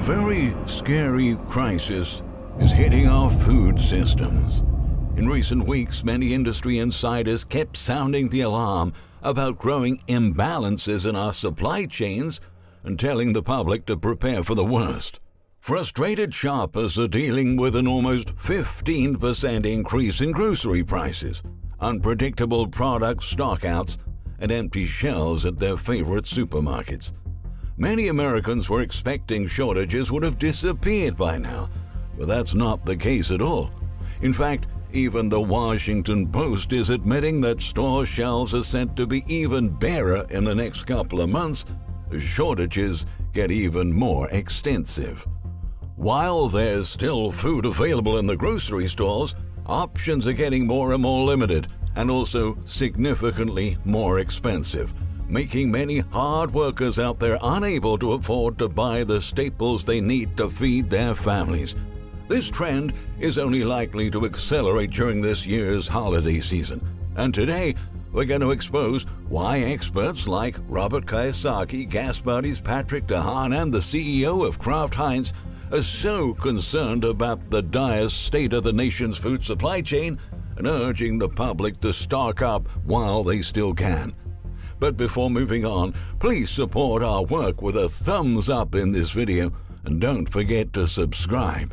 very scary crisis is hitting our food systems. In recent weeks, many industry insiders kept sounding the alarm about growing imbalances in our supply chains and telling the public to prepare for the worst. Frustrated shoppers are dealing with an almost 15% increase in grocery prices, unpredictable product stockouts, and empty shelves at their favorite supermarkets. Many Americans were expecting shortages would have disappeared by now, but that's not the case at all. In fact, even the Washington Post is admitting that store shelves are set to be even barer in the next couple of months as shortages get even more extensive. While there's still food available in the grocery stores, options are getting more and more limited and also significantly more expensive, making many hard workers out there unable to afford to buy the staples they need to feed their families. This trend is only likely to accelerate during this year's holiday season. And today, we're going to expose why experts like Robert Kiyosaki, Gas Buddy's Patrick DeHaan, and the CEO of Kraft Heinz are so concerned about the dire state of the nation's food supply chain and urging the public to stock up while they still can. But before moving on, please support our work with a thumbs up in this video and don't forget to subscribe.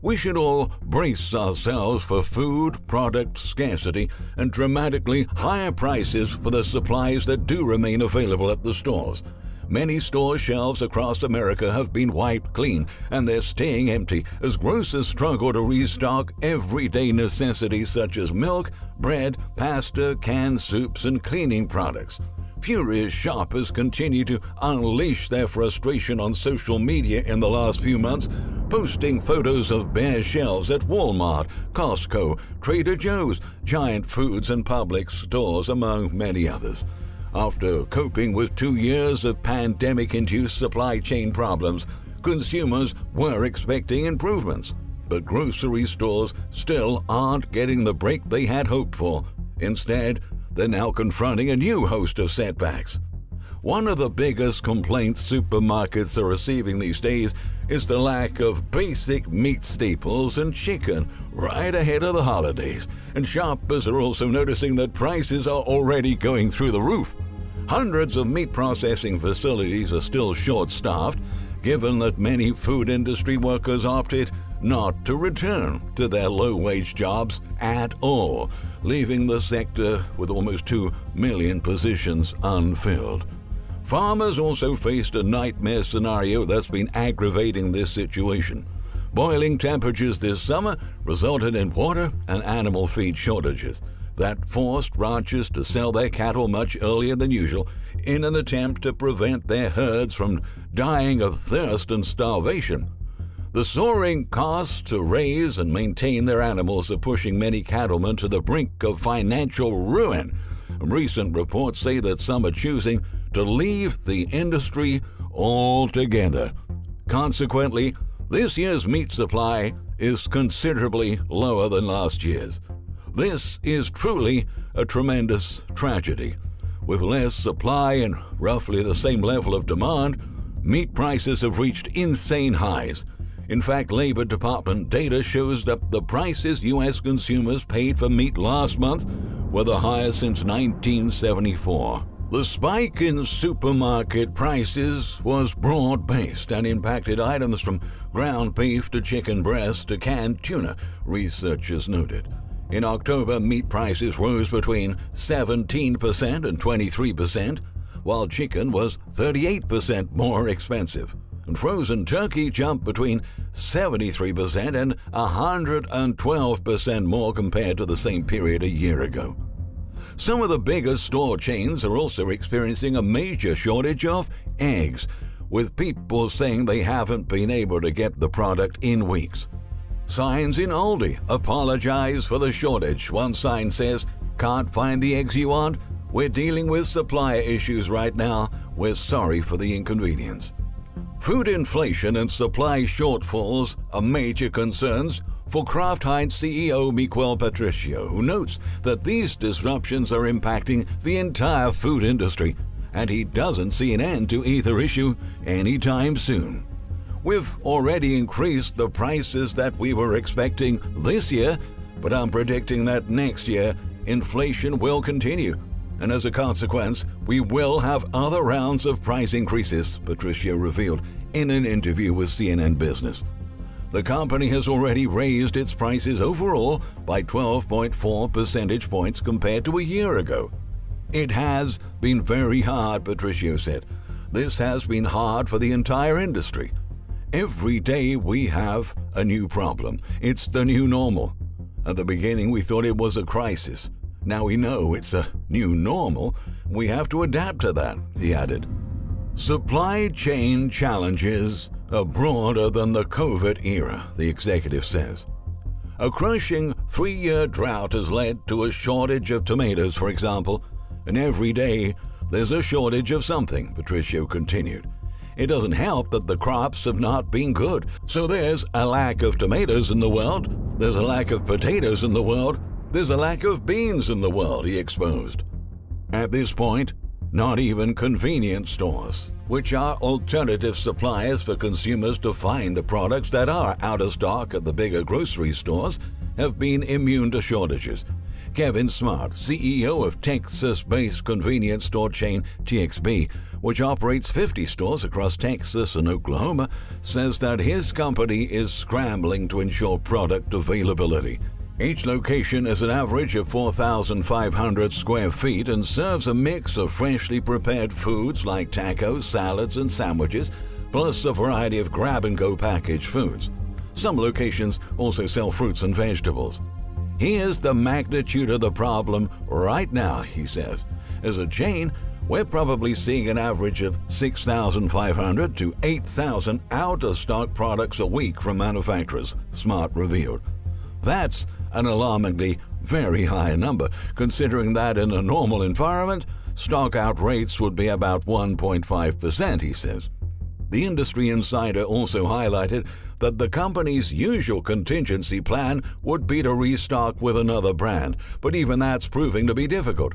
We should all brace ourselves for food product scarcity and dramatically higher prices for the supplies that do remain available at the stores. Many store shelves across America have been wiped clean, and they're staying empty as grocers struggle to restock everyday necessities such as milk, bread, pasta, canned soups, and cleaning products. Furious shoppers continue to unleash their frustration on social media in the last few months, posting photos of bare shelves at Walmart, Costco, Trader Joe's, Giant Foods, and Publix stores, among many others. After coping with 2 years of pandemic-induced supply chain problems, consumers were expecting improvements. But grocery stores still aren't getting the break they had hoped for. Instead, they're now confronting a new host of setbacks. One of the biggest complaints supermarkets are receiving these days is the lack of basic meat staples and chicken right ahead of the holidays. And shoppers are also noticing that prices are already going through the roof. Hundreds of meat processing facilities are still short-staffed, given that many food industry workers opted not to return to their low-wage jobs at all, leaving the sector with almost 2 million positions unfilled. Farmers also faced a nightmare scenario that's been aggravating this situation. Boiling temperatures this summer resulted in water and animal feed shortages that forced ranchers to sell their cattle much earlier than usual in an attempt to prevent their herds from dying of thirst and starvation. The soaring costs to raise and maintain their animals are pushing many cattlemen to the brink of financial ruin. Recent reports say that some are choosing to leave the industry altogether. Consequently, this year's meat supply is considerably lower than last year's. This is truly a tremendous tragedy. With less supply and roughly the same level of demand, meat prices have reached insane highs. In fact, Labor Department data shows that the prices U.S. consumers paid for meat last month were the highest since 1974. The spike in supermarket prices was broad-based and impacted items from ground beef to chicken breast to canned tuna, researchers noted. In October, meat prices rose between 17% and 23%, while chicken was 38% more expensive. And frozen turkey jumped between 73% and 112% more compared to the same period a year ago. Some of the biggest store chains are also experiencing a major shortage of eggs, with people saying they haven't been able to get the product in weeks. Signs in Aldi apologize for the shortage. One sign says, "Can't find the eggs you want? We're dealing with supply issues right now. We're sorry for the inconvenience." Food inflation and supply shortfalls are major concerns for Kraft Heinz CEO Miguel Patricio, who notes that these disruptions are impacting the entire food industry, and he doesn't see an end to either issue anytime soon. We've already increased the prices that we were expecting this year, but I'm predicting that next year inflation will continue. And as a consequence, we will have other rounds of price increases, Patricio revealed in an interview with CNN Business. The company has already raised its prices overall by 12.4 percentage points compared to a year ago. It has been very hard, Patricio said. This has been hard for the entire industry. Every day we have a new problem. It's the new normal. At the beginning, we thought it was a crisis. Now we know it's a new normal. We have to adapt to that, he added. Supply chain challenges are broader than the COVID era, the executive says. A crushing 3-year drought has led to a shortage of tomatoes, for example, and every day there's a shortage of something, Patricio continued. It doesn't help that the crops have not been good, so there's a lack of tomatoes in the world, there's a lack of potatoes in the world, there's a lack of beans in the world, he exposed. At this point, not even convenience stores, which are alternative suppliers for consumers to find the products that are out of stock at the bigger grocery stores, have been immune to shortages. Kevin Smart, CEO of Texas-based convenience store chain TXB, which operates 50 stores across Texas and Oklahoma, says that his company is scrambling to ensure product availability. Each location is an average of 4,500 square feet and serves a mix of freshly prepared foods like tacos, salads, and sandwiches, plus a variety of grab-and-go packaged foods. Some locations also sell fruits and vegetables. Here's the magnitude of the problem right now, he says. As a chain, we're probably seeing an average of 6,500 to 8,000 out-of-stock products a week from manufacturers, Smart revealed. That's an alarmingly very high number, considering that in a normal environment, stock-out rates would be about 1.5%, he says. The industry insider also highlighted that the company's usual contingency plan would be to restock with another brand, but even that's proving to be difficult.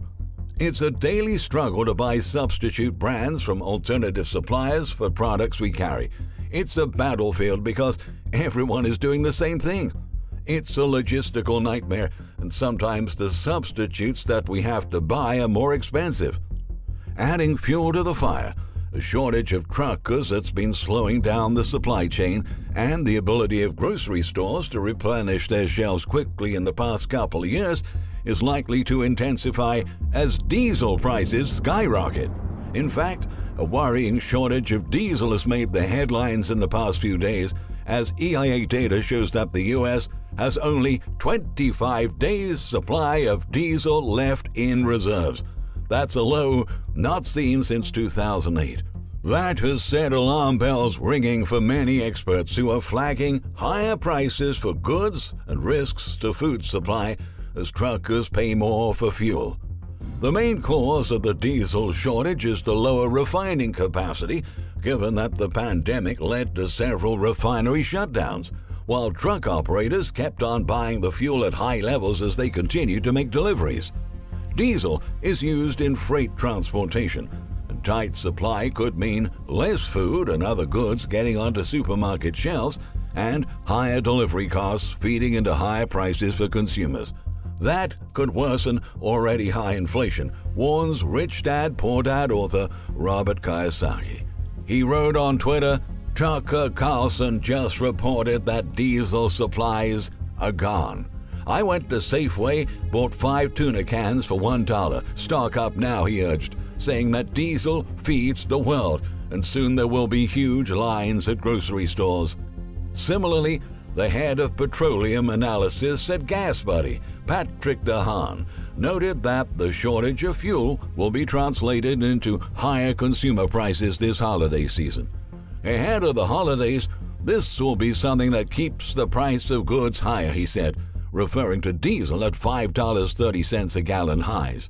It's a daily struggle to buy substitute brands from alternative suppliers for products we carry. It's a battlefield because everyone is doing the same thing. It's a logistical nightmare, and sometimes the substitutes that we have to buy are more expensive. Adding fuel to the fire, a shortage of truckers that's been slowing down the supply chain, and the ability of grocery stores to replenish their shelves quickly in the past couple of years is likely to intensify as diesel prices skyrocket. In fact, a worrying shortage of diesel has made the headlines in the past few days, as EIA data shows that the U.S. has only 25 days' supply of diesel left in reserves. That's a low not seen since 2008. That has set alarm bells ringing for many experts who are flagging higher prices for goods and risks to food supply as truckers pay more for fuel. The main cause of the diesel shortage is the lower refining capacity, given that the pandemic led to several refinery shutdowns, while truck operators kept on buying the fuel at high levels as they continued to make deliveries. Diesel is used in freight transportation, and tight supply could mean less food and other goods getting onto supermarket shelves and higher delivery costs feeding into higher prices for consumers. That could worsen already high inflation, warns Rich Dad Poor Dad author Robert Kiyosaki. He wrote on Twitter, "Tucker Carlson just reported that diesel supplies are gone. I went to Safeway, bought 5 tuna cans for $1. Stock up now," he urged, saying that diesel feeds the world, and soon there will be huge lines at grocery stores. Similarly, the head of petroleum analysis at GasBuddy, Patrick DeHaan, noted that the shortage of fuel will be translated into higher consumer prices this holiday season. Ahead of the holidays, this will be something that keeps the price of goods higher, he said, referring to diesel at $5.30 a gallon highs.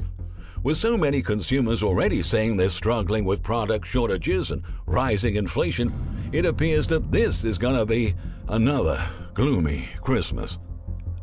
With so many consumers already saying they're struggling with product shortages and rising inflation, it appears that this is going to be another gloomy Christmas.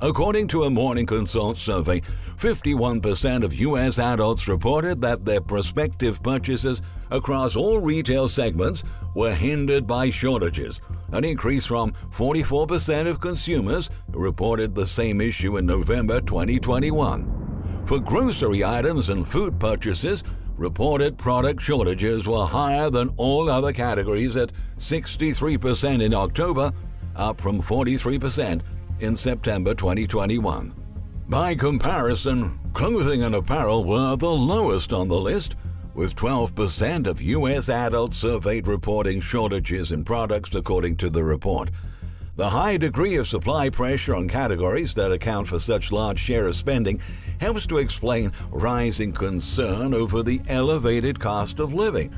According to a Morning Consult survey, 51% of U.S. adults reported that their prospective purchases across all retail segments were hindered by shortages, an increase from 44% of consumers who reported the same issue in November 2021. For grocery items and food purchases, reported product shortages were higher than all other categories at 63% in October, up from 43% in September 2021. By comparison, clothing and apparel were the lowest on the list, with 12% of U.S. adults surveyed reporting shortages in products, according to the report. The high degree of supply pressure on categories that account for such large share of spending helps to explain rising concern over the elevated cost of living.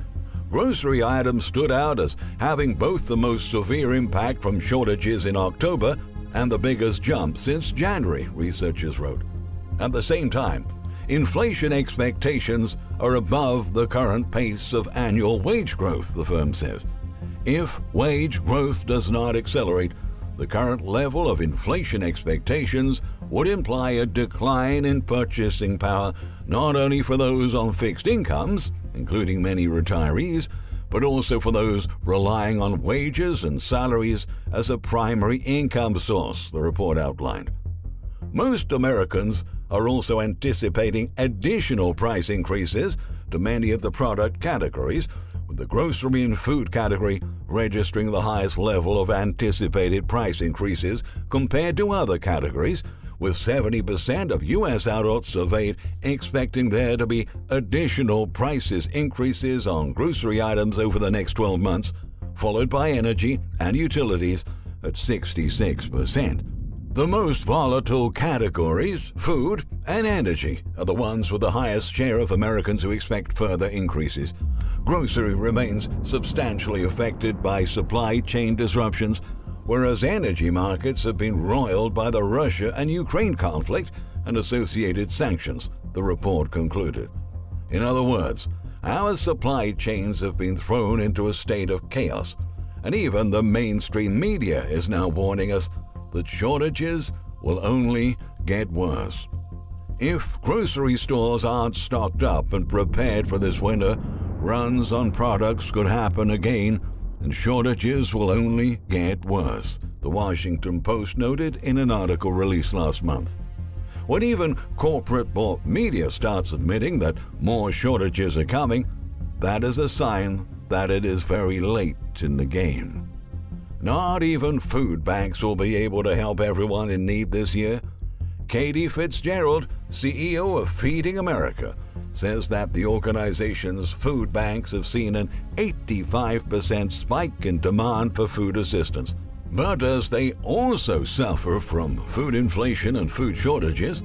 Grocery items stood out as having both the most severe impact from shortages in October and the biggest jump since January, researchers wrote. At the same time, inflation expectations are above the current pace of annual wage growth, the firm says. If wage growth does not accelerate, the current level of inflation expectations would imply a decline in purchasing power not only for those on fixed incomes, including many retirees, but also for those relying on wages and salaries as a primary income source, the report outlined. Most Americans are also anticipating additional price increases to many of the product categories, with the grocery and food category registering the highest level of anticipated price increases compared to other categories, with 70% of U.S. adults surveyed expecting there to be additional prices increases on grocery items over the next 12 months, followed by energy and utilities at 66%. The most volatile categories, food and energy, are the ones with the highest share of Americans who expect further increases. Grocery remains substantially affected by supply chain disruptions, whereas energy markets have been roiled by the Russia and Ukraine conflict and associated sanctions, the report concluded. In other words, our supply chains have been thrown into a state of chaos, and even the mainstream media is now warning us that shortages will only get worse. If grocery stores aren't stocked up and prepared for this winter, runs on products could happen again, and shortages will only get worse, the Washington Post noted in an article released last month. When even corporate-bought media starts admitting that more shortages are coming, that is a sign that it is very late in the game. Not even food banks will be able to help everyone in need this year. Katie Fitzgerald, CEO of Feeding America, says that the organization's food banks have seen an 85% spike in demand for food assistance. But as they also suffer from food inflation and food shortages,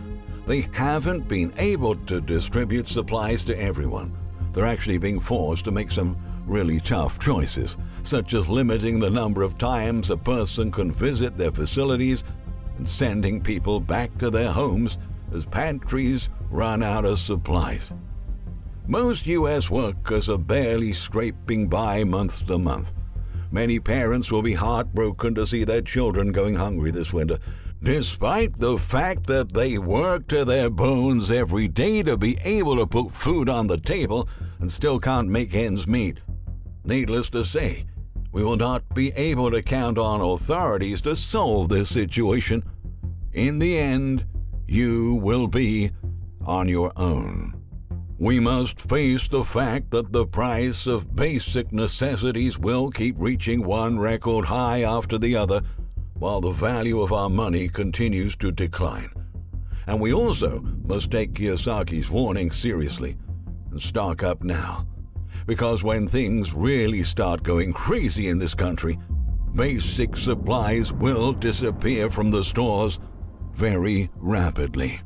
they haven't been able to distribute supplies to everyone. They're actually being forced to make some really tough choices, such as limiting the number of times a person can visit their facilities and sending people back to their homes as pantries run out of supplies. Most U.S. workers are barely scraping by month to month. Many parents will be heartbroken to see their children going hungry this winter, despite the fact that they work to their bones every day to be able to put food on the table and still can't make ends meet. Needless to say, we will not be able to count on authorities to solve this situation. In the end, you will be on your own. We must face the fact that the price of basic necessities will keep reaching one record high after the other, while the value of our money continues to decline. And we also must take Kiyosaki's warning seriously and stock up now. Because when things really start going crazy in this country, basic supplies will disappear from the stores very rapidly.